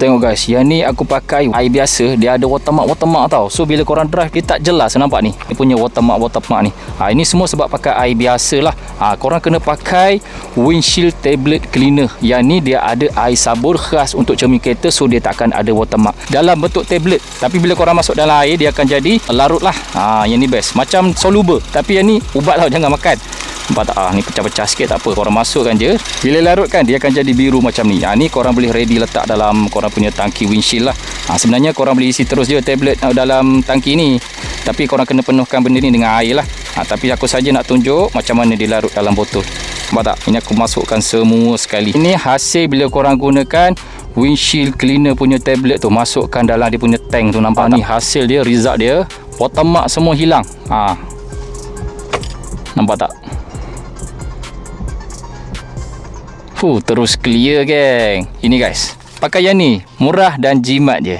Tengok guys, yang ni aku pakai air biasa, dia ada watermark tau. So bila korang drive dia tak jelas, nampak ni. Ni punya watermark ni. Ini semua sebab pakai air biasa lah. Korang kena pakai windshield tablet cleaner. Yang ni dia ada air sabun khas untuk cermin kereta, so dia tak akan ada watermark. Dalam bentuk tablet. Tapi bila korang masuk dalam air dia akan jadi larut lah. Yang ni best. Macam soluble. Tapi yang ni ubat tau, jangan makan. Nampak tak? Ni pecah-pecah sikit, tak apa. Korang masukkan je. Bila larut kan, dia akan jadi biru macam ni. Ni korang boleh ready letak dalam korang punya tangki windshield lah. Sebenarnya korang boleh isi terus je tablet dalam tangki ni. Tapi korang kena penuhkan benda ni dengan air lah. Tapi aku saja nak tunjuk macam mana dia larut dalam botol. Nampak tak? Ini aku masukkan semua sekali. Ini hasil bila korang gunakan windshield cleaner punya tablet tu. Masukkan dalam dia punya tank tu. Nampak ni hasil dia, result dia. Watermark semua hilang. Nampak tak? Terus clear geng. Ini guys, pakai yang ni murah dan jimat je.